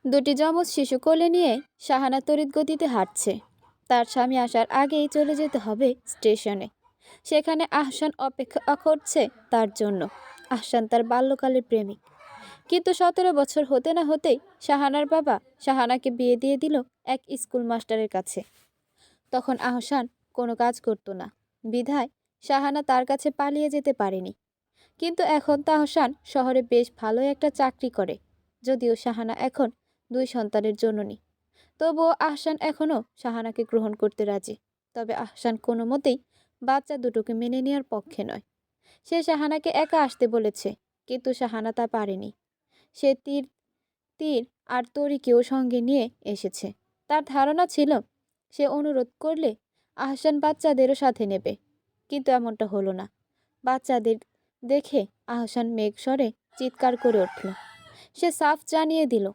দুটি যমজ শিশু কোলে নিয়ে শাহানা তড়িৎ গতিতে হাঁটছে। তার স্বামী আসার আগেই চলে যেতে হবে স্টেশনে। সেখানে আহসান অপেক্ষা করছে তার জন্য। আহসান তার বাল্যকালের প্রেমিক, কিন্তু 17 বছর হতে না হতেই শাহানার বাবা শাহানাকে বিয়ে দিয়ে দিল এক স্কুল মাস্টারের কাছে। তখন আহসান কোনো কাজ করতো না, বিধায় শাহানা তার কাছে পালিয়ে যেতে পারেনি। কিন্তু এখন তাহসান শহরে বেশ ভালো একটা চাকরি করে। যদিও শাহানা এখন 2 সন্তানের জননী, তবুও আহসান এখনও শাহানাকে গ্রহণ করতে রাজি। তবে আহসান কোনো মতেই বাচ্চা দুটোকে মেনে নেওয়ার পক্ষে নয়। সে শাহানাকে একা আসতে বলেছে, কিন্তু শাহানা তা পারেনি। সে তীর তীর আর তরিকেও সঙ্গে নিয়ে এসেছে। তার ধারণা ছিল সে অনুরোধ করলে আহসান বাচ্চাদেরও সাথে নেবে, কিন্তু এমনটা হলো না। বাচ্চাদের দেখে আহসান মেঘস্বরে চিৎকার করে উঠল। সে সাফ জানিয়ে দিল,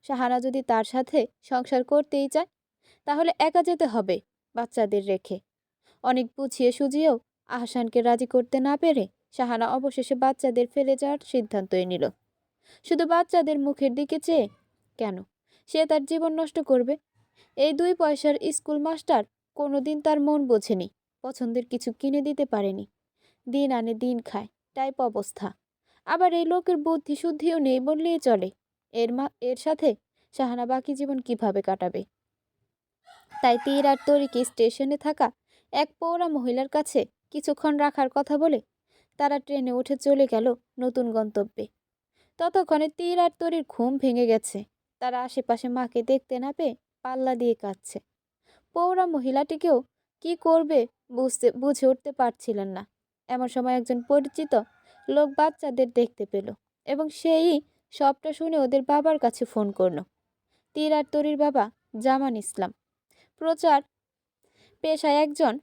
শাহানা যদি তার সাথে সংসার করতেই চায় তাহলে একা যেতে হবে বাচ্চাদের রেখে। অনেক বুঝিয়ে সুঝিয়েও আহসানকে রাজি করতে না পেরে শাহানা অবশেষে বাচ্চাদের ফেলে যাওয়ার সিদ্ধান্তই নিল। শুধু বাচ্চাদের মুখের দিকে চেয়ে কেন সে তার জীবন নষ্ট করবে? এই 2 পয়সার স্কুল মাস্টার কোনোদিন তার মন বোঝেনি, পছন্দের কিছু কিনে দিতে পারেনি। দিন আনে দিন খায়, টাইপ অবস্থা। আবার এই লোকের বুদ্ধি শুদ্ধিও নেই বললেই চলে। এর সাথে শাহানা বাকি জীবন কিভাবে কাটাবে? তাই তীর আর তরিকে স্টেশনে থাকা এক পৌরা মহিলার কাছে কিছুক্ষণ রাখার কথা বলে তারা ট্রেনে উঠে চলে গেল নতুন গন্তব্যে। ততক্ষণে তীর আর তরির ঘুম ভেঙে গেছে। তারা আশেপাশে মাকে দেখতে না পেয়ে পাল্লা দিয়ে কাঁদছে। পৌরা মহিলাটিকেও কি করবে বুঝে উঠতে পারছিলেন না। এমন সময় একজন পরিচিত লোক বাচ্চাদের দেখতে পেল এবং সেই সবটা শুনে ওদের বাবার কাছে ফোন করল। তীর আর তরির বাবা জামান ইসলাম প্রচার পেশায় একজন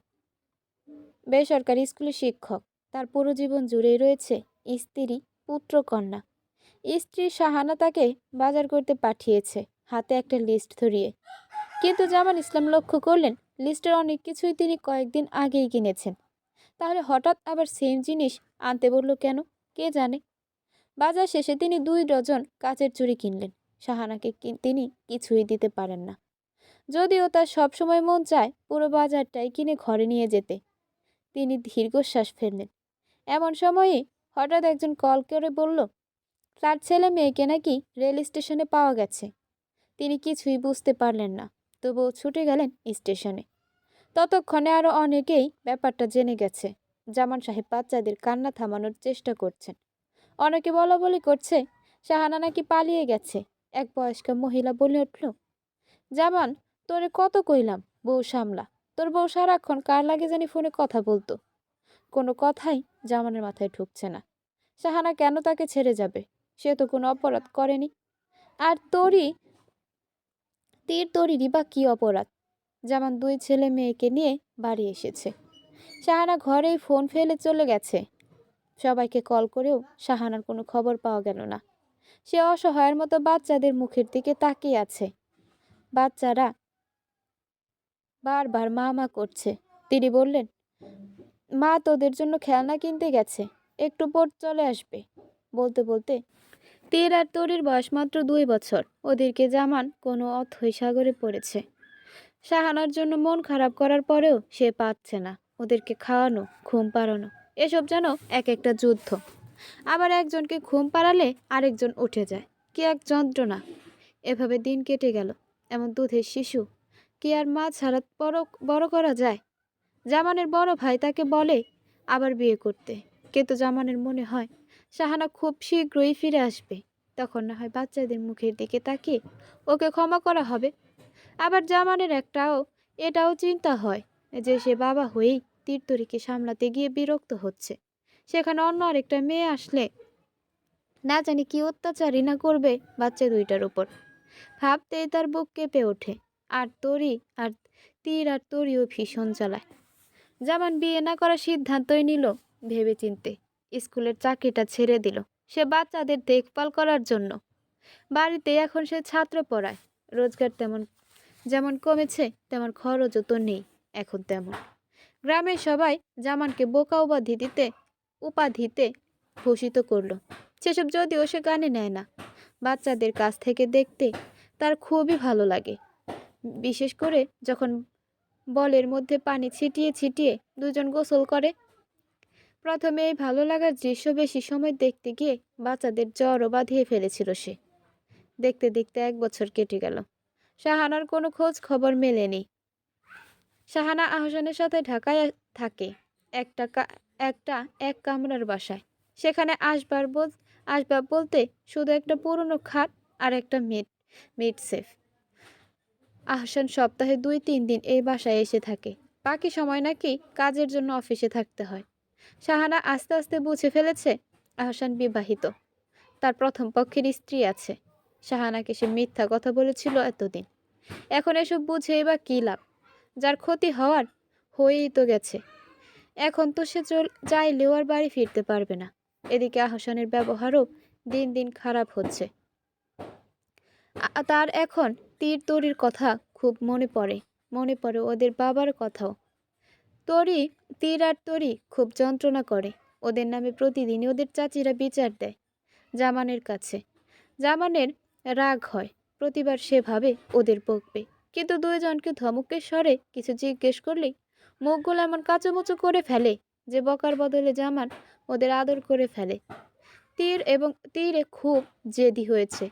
বেসরকারি স্কুলের শিক্ষক। তার পুরো জীবন জুড়েই রয়েছে স্ত্রী, পুত্র, কন্যা। স্ত্রী শাহানা তাকে বাজার করতে পাঠিয়েছে, হাতে একটা লিস্ট ধরিয়ে। কিন্তু জামান ইসলাম লক্ষ্য করলেন লিস্টের অনেক কিছুই তিনি কয়েকদিন আগেই কিনেছেন। তাহলে হঠাৎ আবার সেম জিনিস আনতে বলল কেন, কে জানে। বাজার শেষে তিনি 2 ডজন কাচের চুড়ি কিনলেন। শাহানাকে তিনি কিছুই দিতে পারেন না, যদিও তার সবসময় মন চায় পুরো বাজারটাই কিনে ঘরে নিয়ে যেতে। তিনি দীর্ঘশ্বাস ফেললেন। এমন সময়ই হঠাৎ একজন কল করে বলল তার ছেলে মেয়েকে নাকি রেল স্টেশনে পাওয়া গেছে। তিনি কিছুই বুঝতে পারলেন না, তবুও ছুটে গেলেন স্টেশনে। ততক্ষণে আরও অনেকেই ব্যাপারটা জেনে গেছে। জামান সাহেব বাচ্চাদের কান্না থামানোর চেষ্টা করছেন। অনেকে বলাবলি করছে শাহানা নাকি পালিয়ে গেছে। এক বয়স্কা মহিলা বলে উঠল, জামান, তোরে কত কইলাম বউ সামলা, তোর বউ সারাক্ষণ কার লাগে জানি ফোনে কথা বলতো। কোনো কথাই জামানের মাথায় ঢুকছে না। শাহানা কেন তাকে ছেড়ে যাবে? সে তো কোনো অপরাধ করেনি। আর তরিরই বা কি অপরাধ? জামান 2 ছেলে মেয়েকে নিয়ে বাড়ি এসেছে। শাহানা ঘরেই ফোন ফেলে চলে গেছে। সবাইকে কল করেও শাহানার কোনো খবর পাওয়া গেল না। সে অসহায়ের মতো বাচ্চাদের মুখের দিকে তাকিয়ে আছে। বাচ্চারা বারবার মা মা করছে। তিনি বললেন, মা তোদের জন্য খেলনা কিনতে গেছে, একটু পর চলে আসবে। বলতে বলতে তীর আর তরির বয়স মাত্র 2 বছর। ওদেরকে জামান কোনো অথৈ সাগরে পড়েছে। শাহানার জন্য মন খারাপ করার পরেও সে পাচ্ছে না। ওদেরকে খাওয়ানো, ঘুম পাড়ানো, এসব যেন এক একটা যুদ্ধ। আবার একজনকে ঘুম পাড়ালে আরেকজন উঠে যায়, কি এক যন্ত্রণা। এভাবে দিন কেটে গেল। এমন দুধের শিশু কি আর মা ছাড়া বড় করা যায়? জামানের বড় ভাই তাকে বলে আবার বিয়ে করতে, কিন্তু জামানের মনে হয় শাহানা খুব শীঘ্রই ফিরে আসবে। তখন না হয় বাচ্চাদের মুখের দিকে তাকিয়ে ওকে ক্ষমা করা হবে। আবার জামানের এটাও চিন্তা হয় যে সে বাবা হয়েই তীর্তরীকে সামলাতে গিয়ে বিরক্ত হচ্ছে। সেখানে অন্য আরেকটা মেয়ে আসলে না জানি কি অত্যাচারই না করবে বাচ্চা দুইটার উপর। ভাবতেই তার বুক কেঁপে ওঠে। আর তীর আর তরিও ভীষণ জ্বালায়। জামান বিয়ে না করার সিদ্ধান্তই নিল ভেবে চিনতে। স্কুলের চাকরিটা ছেড়ে দিল সে বাচ্চাদের দেখভাল করার জন্য। বাড়িতে এখন সে ছাত্র পড়ায়। রোজগার যেমন কমেছে, তেমন খরচও তো নেই এখন তেমন। গ্রামের সবাই জামানকে বোকা উপাধিতে ভূষিত করলো। সেসব যদিও সে কানে নেয় না। বাচ্চাদের কাছ থেকে দেখতে তার খুবই ভালো লাগে, বিশেষ করে যখন বলের মধ্যে পানি ছিটিয়ে ছিটিয়ে দুজন গোসল করে। প্রথমে এই ভালো লাগার দৃশ্য বেশি সময় দেখতে গিয়ে বাচ্চাদের জ্বরও বাঁধিয়ে ফেলেছিল সে। দেখতে দেখতে 1 বছর কেটে গেল। শাহানার কোনো খোঁজ খবর মেলেনি। শাহানা আহসানের সাথে ঢাকায় থাকে, একটা একটা এক কামরার বাসায়। সেখানে আসবাব বলতে শুধু একটা পুরনো খাট আর একটা মিড সেফ। আহসান সপ্তাহে 2-3 দিন এই বাসায় এসে থাকে, বাকি সময় নাকি কাজের জন্য অফিসে থাকতে হয়। শাহানা আস্তে আস্তে বুঝে ফেলেছে আহসান বিবাহিত, তার প্রথম পক্ষের স্ত্রী আছে। শাহানাকে সে মিথ্যা কথা বলেছিল এতদিন। এখন এসব বুঝে বা কী লাভ? যার ক্ষতি হওয়ার হয়েই তো গেছে। এখন তো সে চাইলেও আর বাড়ি ফিরতে পারবে না। এদিকে আহসানের ব্যবহারও দিন দিন খারাপ হচ্ছে। তার এখন তীর তরির কথা খুব মনে পড়ে ওদের বাবার কথাও। তীর আর তরি খুব যন্ত্রণা করে। ওদের নামে প্রতিদিনই ওদের চাচিরা বিচার দেয় জামানের কাছে। জামানের রাগ হয়, প্রতিবার সে ভাবে ওদের বকবে, কিন্তু দুইজনকে ধমকের স্বরে কিছু জিজ্ঞেস করলেই মুখগুলো এমন কাঁচুমুচু করে ফেলে যে বকার বদলে জামান ওদের আদর করে ফেলে। তীরে খুব জেদি হয়েছে।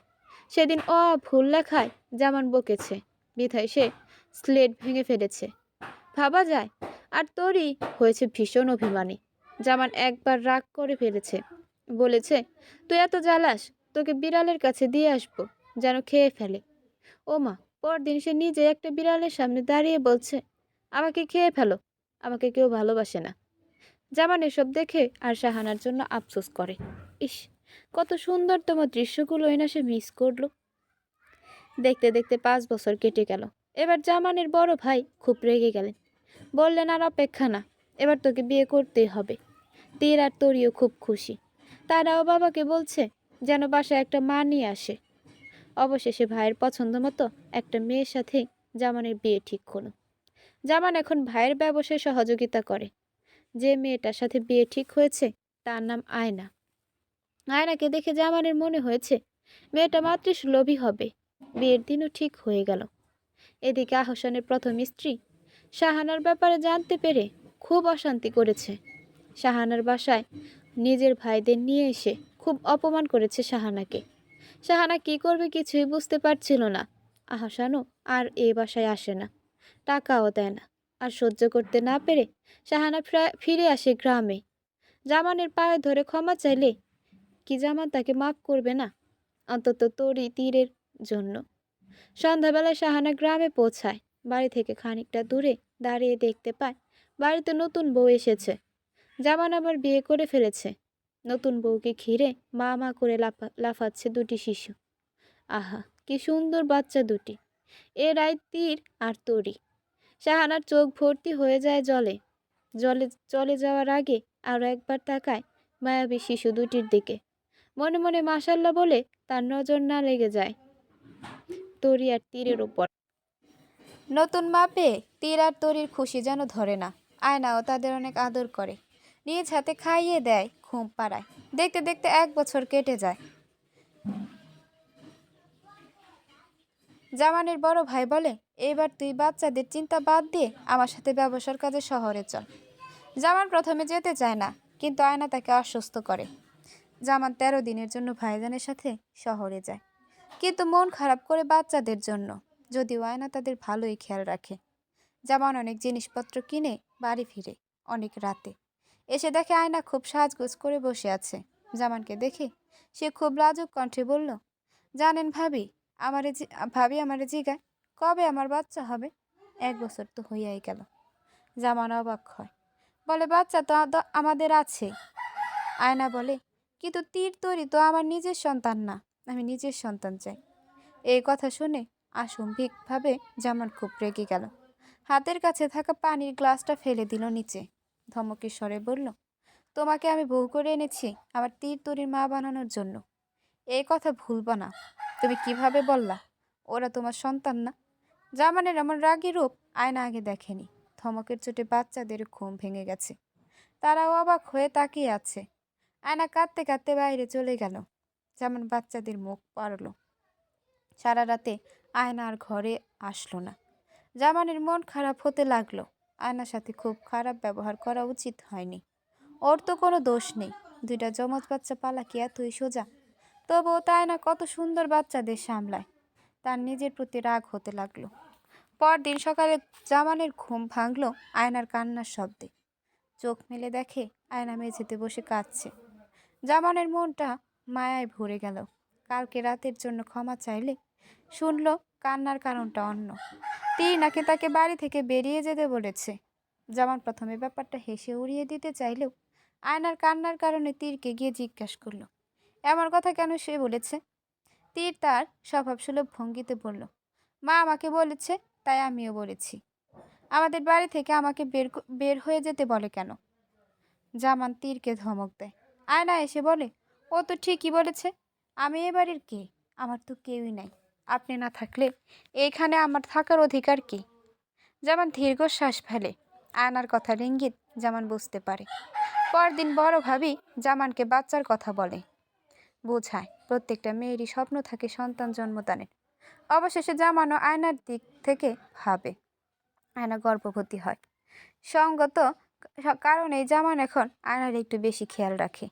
সেদিন ভুল লেখায় জামান বকেছে, বিধায় সে স্লেট ভেঙে ফেলেছে ভাবা যায়। আর তরি হয়েছে ভীষণ অভিমানী। জামান একবার রাগ করে ফেলেছে, বলেছে, তুই এত জ্বালাস, তোকে বিড়ালের কাছে দিয়ে আসবো, যেন খেয়ে ফেলে। ও মা, পরদিন সে নিজে একটা বিড়ালের সামনে দাঁড়িয়ে বলছে, আমাকে খেয়ে ফেলো, আমাকে কেউ ভালোবাসে না। জামান এসব দেখে আর শাহানার জন্য আফসোস করে। ইস, কত সুন্দরতম দৃশ্যগুলোই না সে মিস করলো। দেখতে দেখতে 5 বছর কেটে গেল। এবার জামানের বড় ভাই খুব রেগে গেলেন, বললেন, আর অপেক্ষা না, এবার তোকে বিয়ে করতেই হবে। তীর আর তরিও খুব খুশি। তারাও বাবাকে বলছে যেন বাসায় একটা মা নিয়ে আসে। অবশেষে ভাইয়ের পছন্দ মতো একটা মেয়ের সাথে জামানের বিয়ে ঠিক হলো। জামান এখন ভাইয়ের ব্যবসায় সহযোগিতা করে। যে মেয়েটার সাথে বিয়ে ঠিক হয়েছে তার নাম আয়না। আয়নাকে দেখে জামানের মনে হয়েছে মেয়েটা মাতৃসুলভী হবে। বিয়ের দিনও ঠিক হয়ে গেল। এদিকে আহসানের প্রথম স্ত্রী শাহানার ব্যাপারে জানতে পেরে খুব অশান্তি করেছে। শাহানার বাসায় নিজের ভাইদের নিয়ে এসে খুব অপমান করেছে শাহানাকে। শাহানা কি করবে কিছুই বুঝতে পারছিল না। আহসানও আর এ বাসায় আসে না, টাকাও দেয় না। আর সহ্য করতে না পেরে শাহানা ফিরে আসে গ্রামে। জামানের পায়ে ধরে ক্ষমা চাইলে কি জামান তাকে মাফ করবে না, অন্তত তীরের জন্য। সন্ধ্যাবেলায় শাহানা গ্রামে পৌঁছায়। বাড়ি থেকে খানিকটা দূরে দাঁড়িয়ে দেখতে পায় বাড়িতে নতুন বউ এসেছে। জামান আবার বিয়ে করে ফেলেছে। নতুন বউকে ঘিরে মা মা করে লাফাচ্ছে দুটি শিশু। আহা, কি সুন্দর বাচ্চা দুটি! এরাই তীর আর তরি। শাহানার চোখ ভর্তি হয়ে যায় জলে। চলে যাওয়ার আগে আরও একবার তাকায় মায়াবী শিশু দুটির দিকে। মনে মনে মাশাল্লাহ বলে তার নজর না লেগে যায় তরি আর তীরের ওপর। নতুন মা পেয়ে তীর আর তরির খুশি যেন ধরে না। আয়নাও তাদের অনেক আদর করে, নিজ হাতে খাইয়ে দেয়, ঘুম পাড়ায়। দেখতে দেখতে 1 বছর কেটে যায়। জামানের বড় ভাই বলে, এবার তুই বাচ্চাদের চিন্তা বাদ দিয়ে আমার সাথে ব্যবসার কাজে শহরে চল। জামান প্রথমে যেতে চায় না, কিন্তু আয়না তাকে আশ্বস্ত করে। জামান 13 দিনের জন্য ভাইজানের সাথে শহরে যায়, কিন্তু মন খারাপ করে বাচ্চাদের জন্য, যদিও আয়না তাদের ভালোই খেয়াল রাখে। জামান অনেক জিনিসপত্র কিনে বাড়ি ফিরে অনেক রাতে। এসে দেখে আয়না খুব সাজগোজ করে বসে আছে। জামানকে দেখে সে খুব লাজুক কণ্ঠে বলল, জানেন ভাবি, আমারে জিগায় কবে আমার বাচ্চা হবে। 1 বছর তো হইয়াই গেল। জামান অবাক হয়, বলে, বাচ্চা তো আমাদের আছে। আয়না বলে, কিন্তু তীর তরি তো আমার নিজের সন্তান না, আমি নিজের সন্তান চাই। এই কথা শুনে অস্বাভাবিকভাবে জামান খুব রেগে গেল। হাতের কাছে থাকা পানির গ্লাসটা ফেলে দিল নিচে। ধমকের স্বরে বলল, তোমাকে আমি বউ করে এনেছি আমার তীর তরির মা বানানোর জন্য। এই কথা ভুলব না। তুমি কিভাবে বললা ওরা তোমার সন্তান না? জামানের এমন রাগী রূপ আয়না আগে দেখেনি। ধমকের চোটে বাচ্চাদের ঘুম ভেঙে গেছে। তারাও অবাক হয়ে তাকিয়ে আছে। আয়না কাঁদতে কাঁদতে বাইরে চলে গেল। জামান বাচ্চাদের মুখ পড়ল। সারা রাতে আয়না আর ঘরে আসলো না। জামানের মন খারাপ হতে লাগলো। আয়নার সাথে খুব খারাপ ব্যবহার করা উচিত হয়নি। ওর তো কোনো দোষ নেই। দুইটা যমজ বাচ্চা পালা কি এতই সোজা? তবুও তাই না কত সুন্দর বাচ্চাদের সামলায়। তার নিজের প্রতি রাগ হতে লাগলো। পরদিন সকালে জামানের ঘুম ভাঙলো আয়নার কান্নার শব্দে। চোখ মেলে দেখে আয়না মেঝেতে বসে কাঁদছে। জামানের মনটা মায়ায় ভরে গেল। কালকে রাতের জন্য ক্ষমা চাইলে শুনলো কান্নার কারণটা অন্য। তীর নাকি তাকে বাড়ি থেকে বেরিয়ে যেতে বলেছে। জামান প্রথমে ব্যাপারটা হেসে উড়িয়ে দিতে চাইলেও আয়নার কান্নার কারণে তীরকে গিয়ে জিজ্ঞাসা করলো এমন কথা কেন সে বলেছে। তীর তার স্বভাবসুলভ ভঙ্গিতে বলল, মা আমাকে বলেছে, তাই আমিও বলেছি। আমাদের বাড়ি থেকে আমাকে বের হয়ে যেতে বলে কেন? জামান তীরকে ধমক দেয়। আয়না এসে বলে, ও তো ঠিকই বলেছে। আমি এ বাড়ির কে? আমার তো কেউই নাই। আপনি না থাকলে এইখানে আমার থাকার অধিকার কি? জামান দীর্ঘশ্বাস ফেলে। আয়নার কথার ইঙ্গিত জামান বুঝতে পারে। পরদিন বড় ভাবি জামানকে বাচ্চার কথা বলে, বোঝায় প্রত্যেকটা মেয়েরই স্বপ্ন থাকে সন্তান জন্মদানের। অবশেষে জামানও আয়নার দিক থেকে ভাবে। আয়না গর্ভবতী হয়। সঙ্গত কারণে জামান এখন আয়নার একটু বেশি খেয়াল রাখে।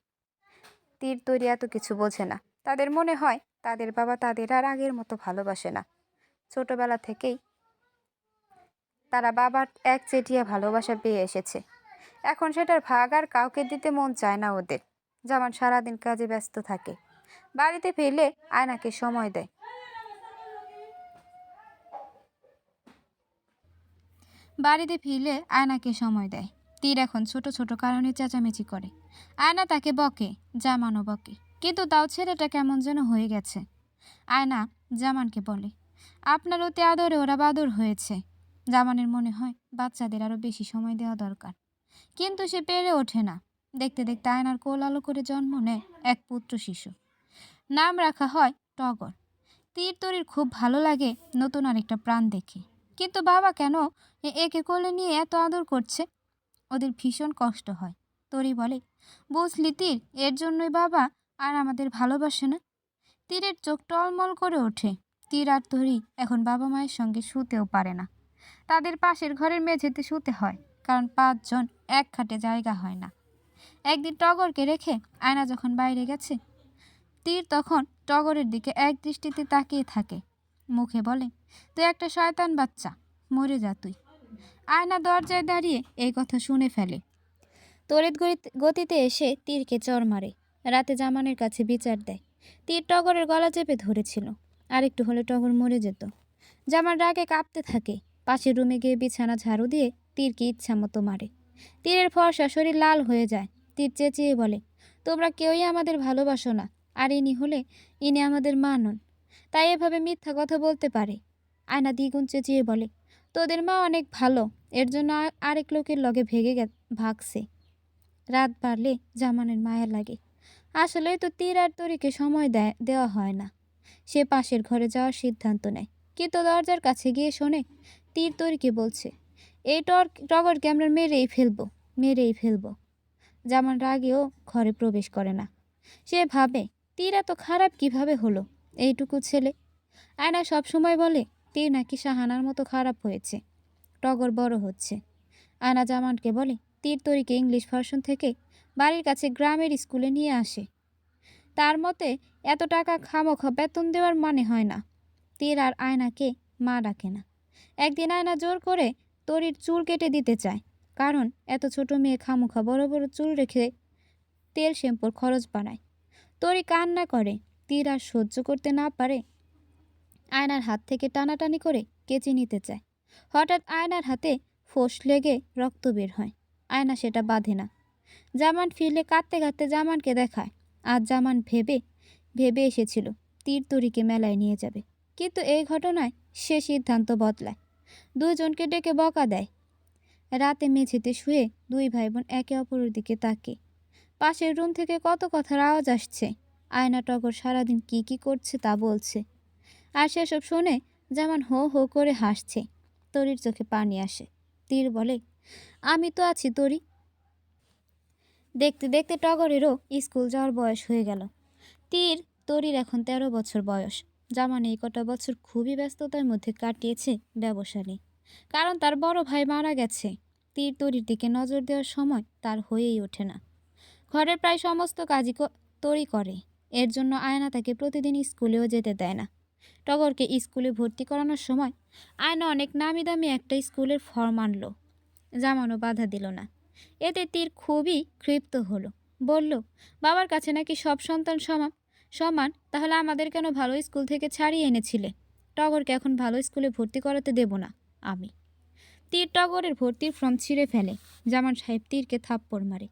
তীর তৈরি এত কিছু বোঝে না। তাদের মনে হয় তাদের বাবা তাদের আর আগের মতো ভালোবাসে না। ছোটবেলা থেকেই তারা বাবার একচেটিয়া ভালোবাসা পেয়ে এসেছে। এখন সেটার ভাগ আর কাউকে দিতে মন চায় না ওদের। জামান সারাদিন কাজে ব্যস্ত থাকে। বাড়িতে ফিরলে আয়নাকে সময় দেয়। তীর এখন ছোট ছোট কারণে চেঁচামেচি করে। আয়না তাকে বকে, জামানও বকে, কিন্তু তাও ছেলেটা কেমন যেন হয়ে গেছে। আয়না জামানকে বলে, আপনার অতি আদরে ওরা বাদর হয়েছে। জামানের মনে হয় বাচ্চাদের আরো বেশি সময় দেওয়া দরকার, কিন্তু সে পেরে ওঠে না। দেখতে দেখতে আয়নার কোল আলো করে জন্ম নেয় এক পুত্র শিশু। নাম রাখা হয় টগর। তীর তরির খুব ভালো লাগে নতুন আরেকটা প্রাণ দেখে। কিন্তু বাবা কেন একে কোলে নিয়ে এত আদর করছে? ওদের ভীষণ কষ্ট হয়। তরি বলে, বুঝলি তীর, এর জন্যই বাবা আর আমাদের ভালোবাসে না। তীরের চোখ টলমল করে ওঠে। তীর আর তরি এখন বাবা মায়ের সঙ্গে শুতেও পারে না। তাদের পাশের ঘরের মেঝেতে শুতে হয়, কারণ 5 জন এক খাটে জায়গা হয় না। একদিন টগরকে রেখে আয়না যখন বাইরে গেছে, তীর তখন টগরের দিকে এক দৃষ্টিতে তাকিয়ে থাকে। মুখে বলে, তুই একটা শয়তান বাচ্চা, মরে যা তুই। আয়না দরজায় দাঁড়িয়ে এই কথা শুনে ফেলে। তড়িৎ গতিতে এসে তীরকে চর মারে। রাতে জামানের কাছে বিচার দেয়। তীর টগরের গলা চেপে ধরেছিল। আর একটু হলে টগর মরে যেত। জামান রাগে কাঁপতে থাকে। পাশের রুমে গিয়ে বিছানা ঝাড়ু দিয়ে তীরকে ইচ্ছা মতো মারে। তীরের ফর্সা শরীর লাল হয়ে যায়। তীর চেঁচিয়ে বলে, তোমরা কেউই আমাদের ভালোবাসো না, আর ইনি আমাদের মা নন, তাই এভাবে মিথ্যা কথা বলতে পারে। আয়না দ্বিগুণ চেঁচিয়ে বলে, তোদের মা অনেক ভালো, এর জন্য আরেক লোকের লগে ভাগছে। রাত বাড়লে জামানের মায়া লাগে। আসলে তো তীর আর তরিকে সময় দেওয়া হয় না। সে পাশের ঘরে যাওয়ার সিদ্ধান্ত নেয়, কিন্তু দরজার কাছে গিয়ে শোনে তীর তরিকে বলছে, এই টগরকে আমরা মেরেই ফেলবো। জামান রাগেও ঘরে প্রবেশ করে না। সে ভাবে, তীর এত খারাপ কিভাবে হলো? এইটুকু ছেলে। আয়না সবসময় বলে তীর নাকি শাহানার মতো খারাপ হয়েছে। টগর বড় হচ্ছে। আয়না জামানকে বলে তীর তরিকে ইংলিশ ভার্সন থেকে বাড়ির কাছে গ্রামের স্কুলে নিয়ে আসে। তার মতে এত টাকা খামোখা বেতন দেওয়ার মানে হয় না। তীর আর আয়নাকে মা ডাকে না। একদিন আয়না জোর করে তরির চুল কেটে দিতে চায়, কারণ এত ছোট মেয়ে খামোখা বড় বড় চুল রেখে তেল শ্যাম্পুর খরচ বানায়। তরি কান্না করে। তীর আর সহ্য করতে না পারে আয়নার হাত থেকে টানাটানি করে কেচে নিতে চায়। হঠাৎ আয়নার হাতে ফোঁস লেগে রক্ত বের হয়। আয়না সেটা বাঁধে না। জামান ফিরলে কাঁদতে কাঁদতে জামানকে দেখায়। আজ জামান ভেবে এসেছিল তীর তরিকে মেলায় নিয়ে যাবে, কিন্তু এই ঘটনায় সে সিদ্ধান্ত বদলায়। দুজনকে ডেকে বকা দেয়। রাতে মেঝেতে শুয়ে দুই ভাই বোন একে অপরের দিকে তাকে। পাশের রুম থেকে কত কথার আওয়াজ আসছে। আয়না টগর সারাদিন কি করছে তা বলছে। আর সেসব শুনে জামান হো হো করে হাসছে। তরির চোখে পানি আসে। তীর বলে, আমি তো আছি তরি। দেখতে দেখতে টগরেরও স্কুল যাওয়ার বয়স হয়ে গেল। তরির এখন 13 বছর বয়স। জামান এই কটা বছর খুবই ব্যস্ততার মধ্যে কাটিয়েছে ব্যবসা নিয়ে, কারণ তার বড় ভাই মারা গেছে। তীর তরির দিকে নজর দেওয়ার সময় তার হয়েই ওঠে না। ঘরের প্রায় সমস্ত কাজই তরি করে। এর জন্য আয়না তাকে প্রতিদিন স্কুলেও যেতে দেয় না। টগরকে স্কুলে ভর্তি করানোর সময় আয়না অনেক নামি দামি একটা স্কুলের ফর্ম আনলো। জামানও বাধা দিল না। এতে তীর খুবই ক্ষিপ্ত হলো। বলল, বাবার কাছে নাকি সব সন্তান সমান সমান তাহলে আমাদের কেন ভালো স্কুল থেকে ছাড়িয়ে এনেছিলে? টগরকে এখন ভালো স্কুলে ভর্তি করাতে দেব না আমি। তীর টগরের ভর্তির ফর্ম ছিঁড়ে ফেলে। জামান সাহেব তীরকে থাপ্পড় মারে।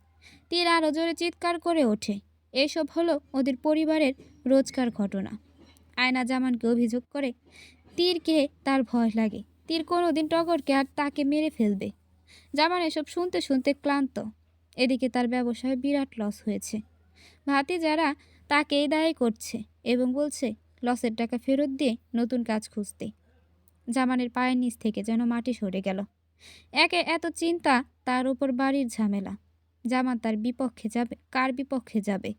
তীর আরও জোরে চিৎকার করে ওঠে। এসব হলো ওদের পরিবারের রোজকার ঘটনা। আয়না জামানকে অভিযোগ করে তীরকে তার ভয় লাগে। তীর কোনোদিন টগরকে আর তাকে মেরে ফেলবে। জামান এসব শুনতে শুনতে ক্লান্ত। এদিকে তার ব্যবসায় বিরাট লস হয়েছে। ভাতিজারা তাকেই দায়ী করছে এবং বলছে লসের টাকা ফেরত দিয়ে নতুন কাজ খুঁজতে। জামানের পায়ের নিচ থেকে যেন মাটি সরে গেল। একে এত চিন্তা, তার উপর বাড়ির ঝামেলা। জামান তার বিপক্ষে যাবে, কার বিপক্ষে যাবে?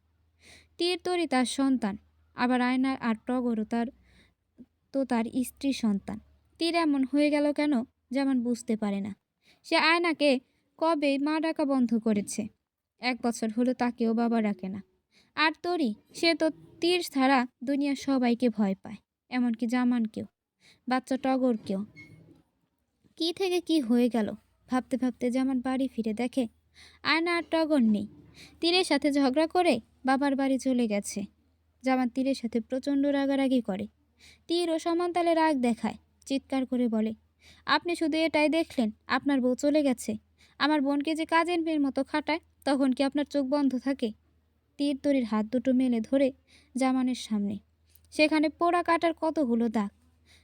তীর তরি তার সন্তান, আবার আয়নার আর টগরও তার স্ত্রী সন্তান। তীর এমন হয়ে গেল কেন জামান বুঝতে পারে না। সে আয়নাকে কবে মা ডাকা বন্ধ করেছে। 1 বছর হলো তাকেও বাবা ডাকে না। আর তরি, সে তো তীর ছাড়া দুনিয়ার সবাইকে ভয় পায়, এমনকি জামানকেও, বাচ্চা টগরকেও। কি থেকে কি হয়ে গেল ভাবতে ভাবতে জামান বাড়ি ফিরে দেখে আয়না আর টগর নেই। তীরের সাথে ঝগড়া করে বাবার বাড়ি চলে গেছে। জামান তীরের সাথে প্রচণ্ড রাগারাগি করে। তীরও সমান তালে রাগ দেখায়, চিৎকার করে বলে, আপনি শুধু এটাই দেখলেন আপনার বউ চলে গেছে, আমার বোনকে যে কাজের মেয়ের মতো খাটায়, তখন কি আপনার চোখ বন্ধ থাকে? তীর তরির হাত দুটো মেলে ধরে জামানের সামনে। সেখানে পোড়া কাটার কতগুলো দাগ।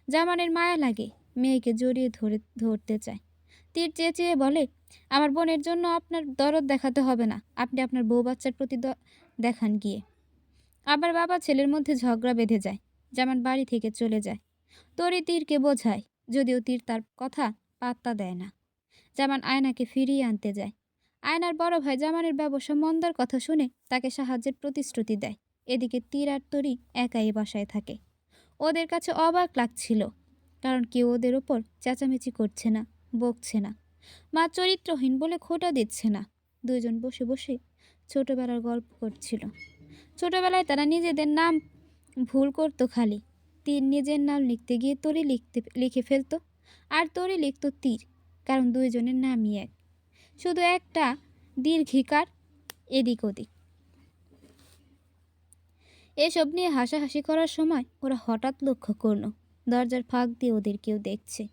জামানের মায়া লাগে, মেয়েকে জড়িয়ে ধরতে চায়। তীর চেঁচিয়ে বলে, আমার বোনের জন্য আপনার দরদ দেখাতে হবে না, আপনি আপনার বউ বাচ্চার প্রতি দেখান গিয়ে। আবার বাবা ছেলের মধ্যে ঝগড়া বেঁধে যায়। জামান বাড়ি থেকে চলে যায়। তরি তীরকে বোঝায়, যদিও তীর তার কথা পাত্তা দেয় না। জামান আয়নাকে ফিরিয়ে আনতে যায়। আয়নার বড় ভাই জামানের ব্যবসা মন্দার কথা শুনে তাকে সাহায্যের প্রতিশ্রুতি দেয়। এদিকে তীর আর তরি একাই বাসায় থাকে। ওদের কাছে অবাক লাগছিল, কারণ কেউ ওদের ওপর চেঁচামেচি করছে না, বকছে না। মা চরিত্রহীন বলে খোঁটা দিচ্ছে না। দুইজন বসে বসে ছোটবেলার গল্প করছিল। ছোটবেলায় তারা নিজেদের নাম ভুল করতো খালি। তীর নিজের নাম লিখতে গিয়ে তরি লিখে ফেলতো, আর তরি লিখত তীর, কারণ দুইজনের নামই এক, শুধু একটা দীর্ঘিকার এদিক ওদিক। এসব নিয়ে হাসাহাসি করার সময় ওরা হঠাৎ লক্ষ্য করলো দরজার ফাঁক দিয়ে ওদের কেউ দেখছে।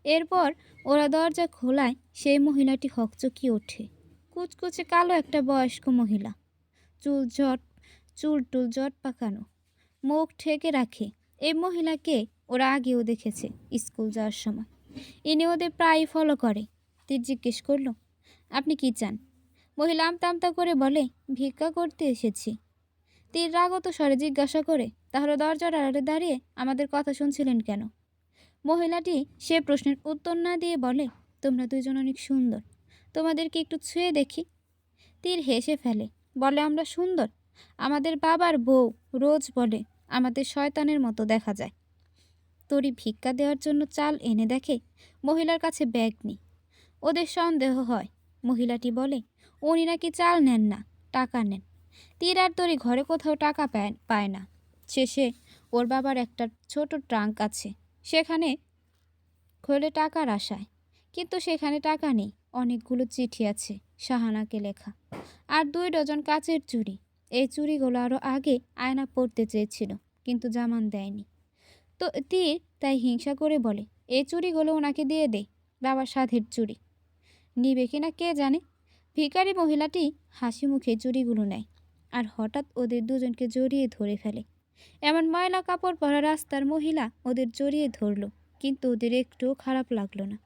এরপর ওরা দরজা খোলায় সেই মহিলাটি হকচকিয়ে ওঠে। কুচকুচে কালো একটা বয়স্ক মহিলা, চুল টুল জট পাকানো, মুখ ঢেকে রাখে। এই মহিলাকে ওরা আগেও দেখেছে স্কুল যাওয়ার সময়। ইনি ওদের প্রায়ই ফলো করে। তীর জিজ্ঞেস করলো, আপনি কি চান? মহিলা আমতা আমতা করে বলে, ভিক্ষা করতে এসেছি। তীর রাগত স্বরে জিজ্ঞাসা করে, তাহলে দরজার আড়ালে দাঁড়িয়ে আমাদের কথা শুনছিলেন কেন? মহিলাটি সে প্রশ্নের উত্তর না দিয়ে বলে, তোমরা দুজন অনেক সুন্দর, তোমাদেরকে একটু ছুঁয়ে দেখি। তীর হেসে ফেলে, বলে, আমরা সুন্দর? আমাদের বাবার বউ রোজ বলে আমাদের শয়তানের মতো দেখা যায়। তরি ভিক্ষা দেওয়ার জন্য চাল এনে দেখে মহিলার কাছে ব্যাগ নেই। ওদের সন্দেহ হয়। মহিলাটি বলে, উনি নাকি চাল নেন না, টাকা নেন। তীর আর তরি ঘরে কোথাও টাকা পায় না। শেষে ওর বাবার একটা ছোট ট্রাঙ্ক আছে, সেখানে খোলে টাকার আশায়। কিন্তু সেখানে টাকা নেই। অনেকগুলো চিঠি আছে শাহানাকে লেখা, আর 2 ডজন কাচের চুড়ি। এই চুড়িগুলো আরও আগে আয়না পরতে চেয়েছিল, কিন্তু জামান দেয়নি। তো তীর তাই হিংসা করে বলে, এই চুড়িগুলো ওনাকে দিয়ে দে, বাবার সাধের চুড়ি। নিবে কিনা কে জানে। ভিখারি মহিলাটি হাসি মুখে চুড়িগুলো নেয়, আর হঠাৎ ওদের দুজনকে জড়িয়ে ধরে ফেলে। এমন ময়লা কাপড় পরা রাস্তার মহিলা ওদের জড়িয়ে ধরল, কিন্তু ওদের একটুও খারাপ লাগলো না,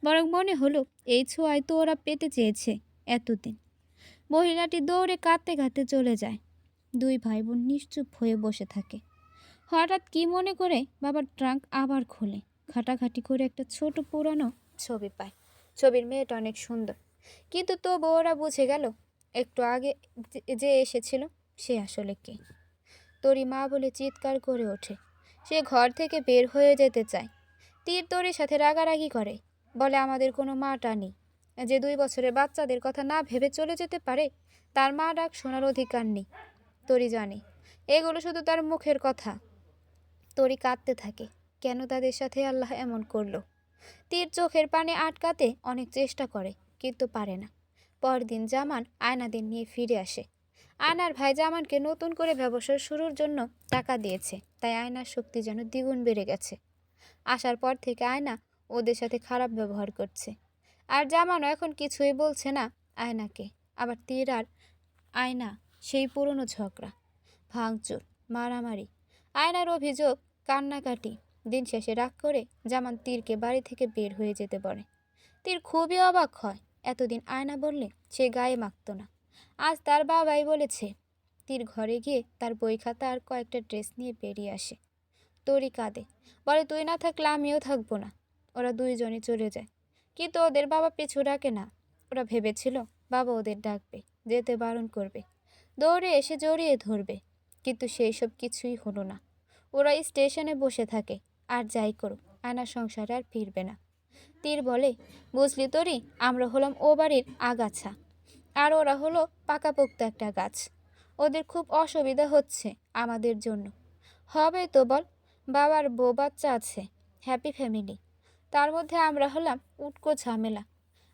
বরং মনে হলো এই ছোঁয়ায় তো ওরা পেতে চেয়েছে এতদিন। মহিলাটি দৌড়ে কাঁদতে কাঁদতে চলে যায়। 2 ভাই বোন নিশ্চুপ হয়ে বসে থাকে। হঠাৎ কি মনে করে বাবার ট্রাঙ্ক আবার খোলে। ঘাটাঘাটি করে একটা ছোট পুরানো ছবি পায়। ছবির মেয়েটা অনেক সুন্দর, কিন্তু তবু ওরা বুঝে গেল একটু আগে যে এসেছিল সে আসলে কে। তরি মা বলে চিৎকার করে ওঠে। সে ঘর থেকে বের হয়ে যেতে চায়। তীর তরির সাথে রাগারাগি করে, বলে আমাদের কোনো মাটা নেই। যে 2 বছরের বাচ্চাদের কথা না ভেবে চলে যেতে পারে, তার মা ডাক শোনার অধিকার নেই। তরি জানে এগুলো শুধু তার মুখের কথা। তরি কাঁদতে থাকে, কেন তাদের সাথে আল্লাহ এমন করলো। তীর চোখের পানি আটকাতে অনেক চেষ্টা করে, কিন্তু পারে না। পরদিন জামান আয়নাদের নিয়ে ফিরে আসে। আয়নার ভাই জামানকে নতুন করে ব্যবসা শুরুর জন্য টাকা দিয়েছে, তাই আয়নার শক্তি যেন দ্বিগুণ বেড়ে গেছে। আসার পর থেকে আয়না ওদের সাথে খারাপ ব্যবহার করছে, আর জামানও এখন কিছুই বলছে না আয়নাকে। আবার তীর আর আয়না সেই পুরনো ঝগড়া, ভাঙচুর, মারামারি, আয়নার অভিযোগ, কান্নাকাটি। দিন শেষে রাগ করে জামান তীরকে বাড়ি থেকে বের হয়ে যেতে বলে। তীর খুবই অবাক হয়, এতদিন আয়না বললে সে গায়ে মাখত না, আজ তার বাবাই বলেছে। তীর ঘরে গিয়ে তার বই খাতা আর কয়েকটা ড্রেস নিয়ে বেরিয়ে আসে। তরি কাঁদে, বলে তুই না থাকলে আমিও থাকবো না। ওরা দুইজনে চলে যায়, কিন্তু ওদের বাবা পিছু ডাকে না। ওরা ভেবেছিল বাবা ওদের ডাকবে, যেতে বারণ করবে, দৌড়ে এসে জড়িয়ে ধরবে, কিন্তু সেই সব কিছুই হলো না। ওরা স্টেশনে বসে থাকে, আর যাই করুক আয়নার সংসারে আর ফিরবে না। তীর বলে, বুঝলি তরি, আমরা হলাম ও বাড়ির আগাছা, আর ওরা হলো পাকাপোক্ত একটা গাছ। ওদের খুব অসুবিধা হচ্ছে আমাদের জন্য। হবে তো বল, বাবার বউ বাচ্চা আছে, হ্যাপি ফ্যামিলি, তার মধ্যে আমরা হলাম উটকো ঝামেলা।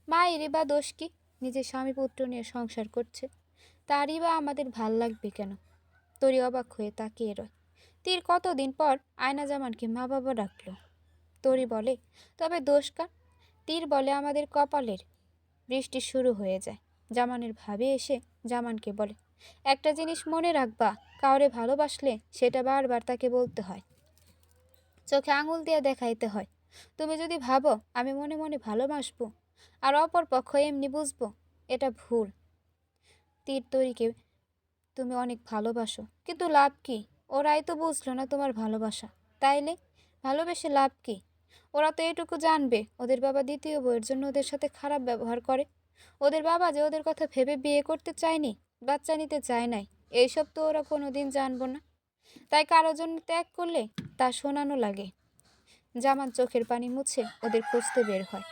মায়েরই বা দোষ কি, নিজের স্বামী পুত্র নিয়ে সংসার করছে, তারই বা আমাদের ভাল লাগবে কেন। তরি অবাক হয়ে তাকিয়ে রয়। তীর কতদিন পর আয়না জামানকে মা বাবা ডাকলো। তরি বলে, তবে দোষ কার? তীর বলে, আমাদের কপালের। বৃষ্টি শুরু হয়ে যায়। জামানের ভাবি এসে জামানকে বলে, একটা জিনিস মনে রাখবা, কাউরে ভালোবাসলে সেটা বারবার তাকে বলতে হয়, চোখে আঙুল দিয়ে দেখাইতে হয়। তুমি যদি ভাবো আমি মনে মনে ভালোবাসবো আর অপর পক্ষ এমনি বুঝবো, এটা ভুল। তীর তরিকে তুমি অনেক ভালোবাসো, কিন্তু লাভ কি? ওরাই তো বুঝলো না তোমার ভালোবাসা, তাইলে ভালোবেসে লাভ কি? ওরা তো এটুকু জানবে ওদের বাবা দ্বিতীয় বউয়ের জন্য ওদের সাথে খারাপ ব্যবহার করে। ওদের বাবা যে ওদের কথা ভেবে বিয়ে করতে চায়নি, বাচ্চা নিতে চায় নাই, এইসব তো ওরা কোনোদিন জানবো না। তাই কারো জন্য ত্যাগ করলে তা শোনানো লাগে। জামান চোখের পানি মুছে ওদের খুঁজতে বের হয়।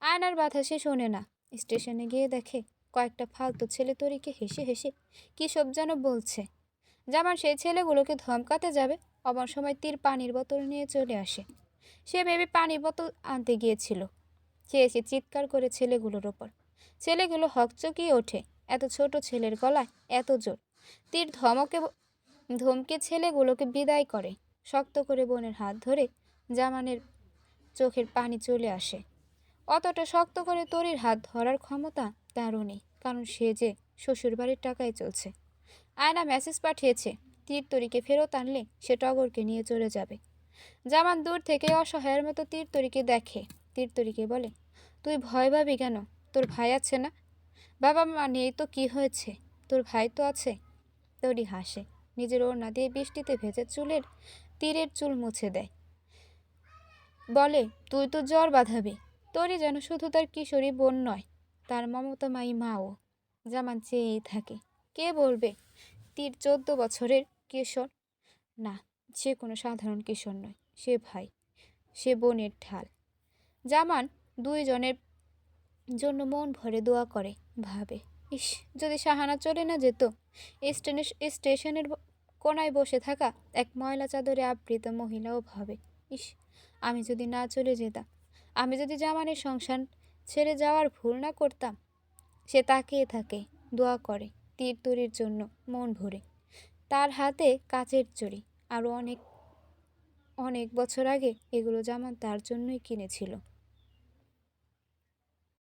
আয়নার বাধা সে শোনে না। স্টেশনে গিয়ে দেখে কয়েকটা ফালতু ছেলে তরিকে হেসে হেসে কী সব যেন বলছে। জামান সেই ছেলেগুলোকে ধমকাতে যাবে, অমন সময় তীর পানির বোতল নিয়ে চলে আসে। সে ভেবে পানির বোতল আনতে গিয়েছিল, সে এসে চিৎকার করে ছেলেগুলোর ওপর। ছেলেগুলো হকচকিয়ে ওঠে, এত ছোট ছেলের গলায় এত জোর। তীর ধমকে ছেলেগুলোকে বিদায় করে। শক্ত করে বোনের হাত ধরে জামানের চোখের পানি চলে আসে। অতটা শক্ত করে তরির হাত ধরার ক্ষমতা তারও নেই, কারণ সে যে শ্বশুরবাড়ির টাকায় চলছে। আয়না মেসেজ পাঠিয়েছে, তীর তরিকে ফেরত আনলে সে টগরকে নিয়ে চলে যাবে। জামান দূর থেকে অসহায়ের মতো তীর তরিকে দেখে। তীর তরিকে বলে, তুই ভয় পাবি কেন? তোর ভাই আছে না? বাবা মা নেই তো কি হয়েছে, তোর ভাই তো আছে। তরি হাসে, নিজের ওড়না দিয়ে বৃষ্টিতে ভেজা চুলের তীরের চুল মুছে দেয়, বলে, তুই তো জ্বর বাঁধাবি। তরি যেন শুধু তার কিশোরী বোন নয়, তার মমতাময়ী মাও। জামান চেয়েই থাকে, কে বলবে তীর 14 বছরের কিশোর না, সে কোনো সাধারণ কিশোর নয়, সে ভাই, সে বোনের ঢাল। জামান দুইজনের জন্য মন ভরে দোয়া করে, ভাবে, ইস, যদি সাহানা চলে না যেত। স্টেশনের কোনায় বসে থাকা এক ময়লা চাদরে আবৃত মহিলাও ভাবে, ইস, আমি যদি না চলে যেতাম, আমি যদি জামানের সংসার ছেড়ে যাওয়ার ভুল না করতাম। সে তাকিয়ে থাকে, দোয়া করে তীর তরির জন্য মন ভরে। তার হাতে কাচের চড়ি, আরও অনেক অনেক বছর আগে এগুলো জামান তার জন্যই কিনেছিল।